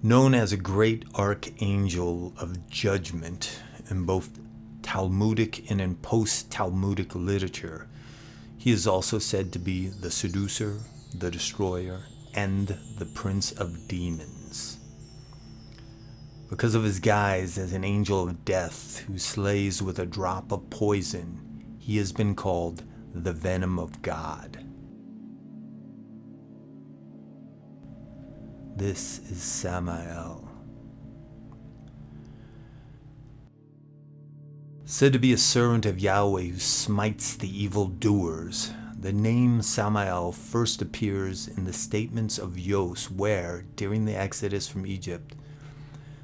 Known as a great archangel of judgment in both Talmudic and in post-Talmudic literature, he is also said to be the seducer, the destroyer, and the prince of demons. Because of his guise as an angel of death who slays with a drop of poison, he has been called the Venom of God. This is Samael. Said to be a servant of Yahweh who smites the evildoers, the name Samael first appears in the statements of Yos, where, during the Exodus from Egypt,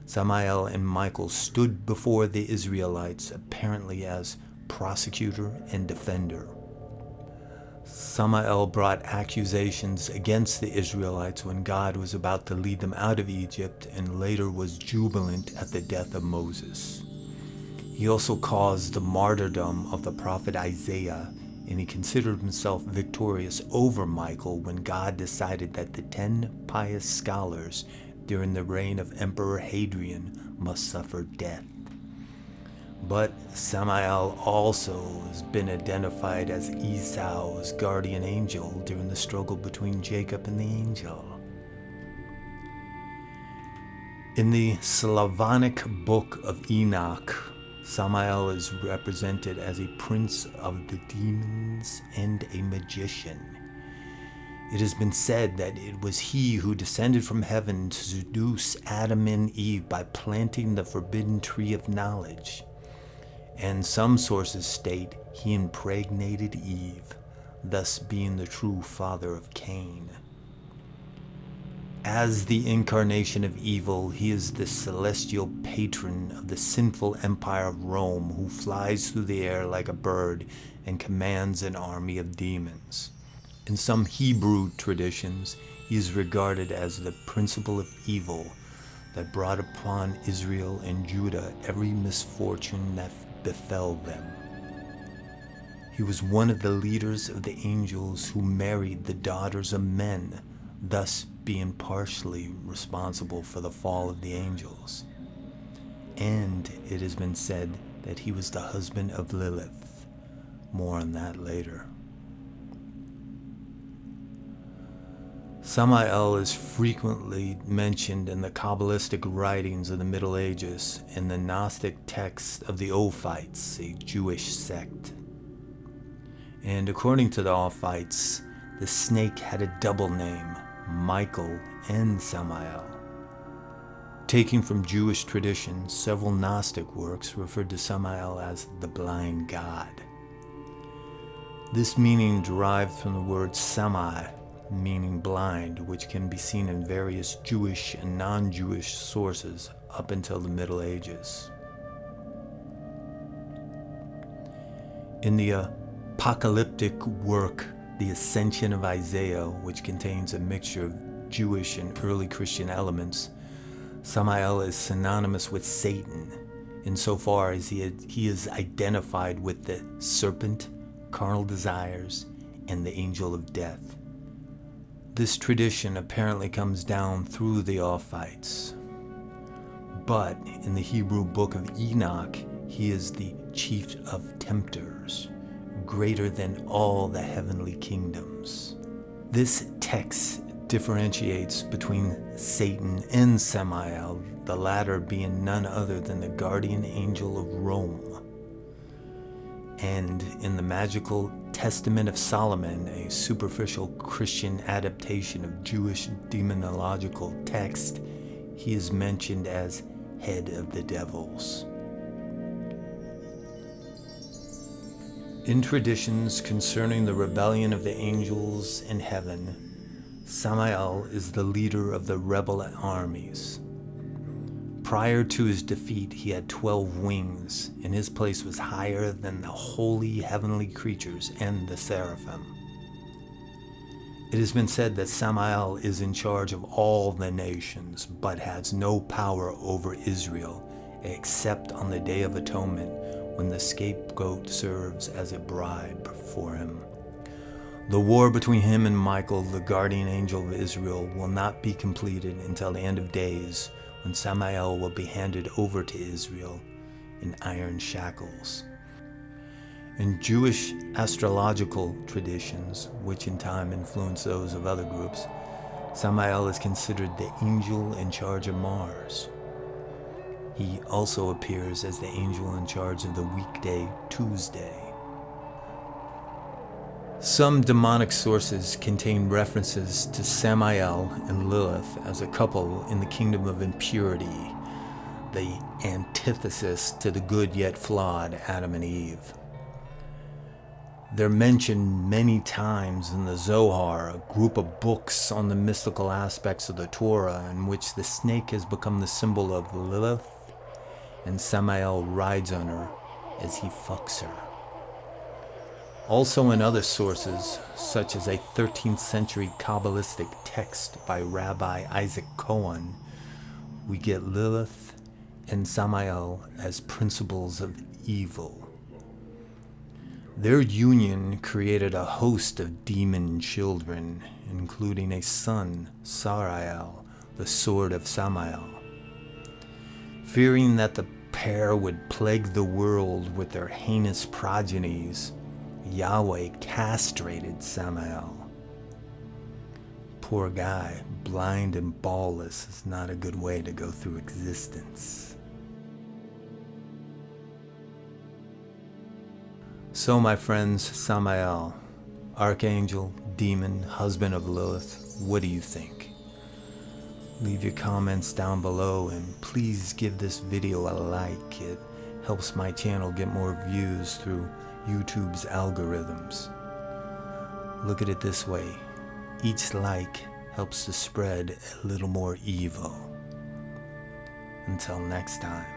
Samael and Michael stood before the Israelites apparently as prosecutor and defender. Samael brought accusations against the Israelites when God was about to lead them out of Egypt, and later was jubilant at the death of Moses. He also caused the martyrdom of the prophet Isaiah, and he considered himself victorious over Michael when God decided that the 10 pious scholars during the reign of Emperor Hadrian must suffer death. But Samael also has been identified as Esau's guardian angel during the struggle between Jacob and the angel. In the Slavonic book of Enoch, Samael is represented as a prince of the demons and a magician. It has been said that it was he who descended from heaven to seduce Adam and Eve by planting the forbidden tree of knowledge. And some sources state he impregnated Eve, thus being the true father of Cain. As the incarnation of evil, he is the celestial patron of the sinful empire of Rome, who flies through the air like a bird and commands an army of demons. In some Hebrew traditions, he is regarded as the principal of evil that brought upon Israel and Judah every misfortune that befell them. He was one of the leaders of the angels who married the daughters of men, thus being partially responsible for the fall of the angels. And it has been said that he was the husband of Lilith. More on that later. Samael is frequently mentioned in the Kabbalistic writings of the Middle Ages and the Gnostic texts of the Ophites, a Jewish sect. And according to the Ophites, the snake had a double name, Michael and Samael. Taking from Jewish tradition, several Gnostic works referred to Samael as the blind god. This meaning derived from the word Samai, meaning blind, which can be seen in various Jewish and non-Jewish sources up until the Middle Ages. In the apocalyptic work, The Ascension of Isaiah, which contains a mixture of Jewish and early Christian elements, Samael is synonymous with Satan, insofar as he is identified with the serpent, carnal desires, and the angel of death. This tradition apparently comes down through the Ophites. But in the Hebrew book of Enoch, he is the chief of tempters, greater than all the heavenly kingdoms. This text differentiates between Satan and Samael, the latter being none other than the guardian angel of Rome. And in the magical Testament of Solomon, a superficial Christian adaptation of Jewish demonological text, he is mentioned as head of the devils. In traditions concerning the rebellion of the angels in heaven, Samael is the leader of the rebel armies. Prior to his defeat, he had 12 wings, and his place was higher than the holy heavenly creatures and the seraphim. It has been said that Samael is in charge of all the nations, but has no power over Israel, except on the Day of Atonement, when the scapegoat serves as a bribe for him. The war between him and Michael, the guardian angel of Israel, will not be completed until the end of days, when Samael will be handed over to Israel in iron shackles. In Jewish astrological traditions, which in time influenced those of other groups, Samael is considered the angel in charge of Mars. He also appears as the angel in charge of the weekday Tuesday. Some demonic sources contain references to Samael and Lilith as a couple in the kingdom of impurity, the antithesis to the good yet flawed Adam and Eve. They're mentioned many times in the Zohar, a group of books on the mystical aspects of the Torah, in which the snake has become the symbol of Lilith, and Samael rides on her as he fucks her. Also in other sources, such as a 13th century Kabbalistic text by Rabbi Isaac Cohen, we get Lilith and Samael as principles of evil. Their union created a host of demon children, including a son, Sarael, the sword of Samael. Fearing that the pair would plague the world with their heinous progenies, Yahweh castrated Samael. Poor guy, blind and ballless, is not a good way to go through existence. So my friends, Samael, archangel, demon, husband of Lilith, what do you think? Leave your comments down below, and please give this video a like. It helps my channel get more views through YouTube's algorithms. Look at it this way: each like helps to spread a little more evil. Until next time.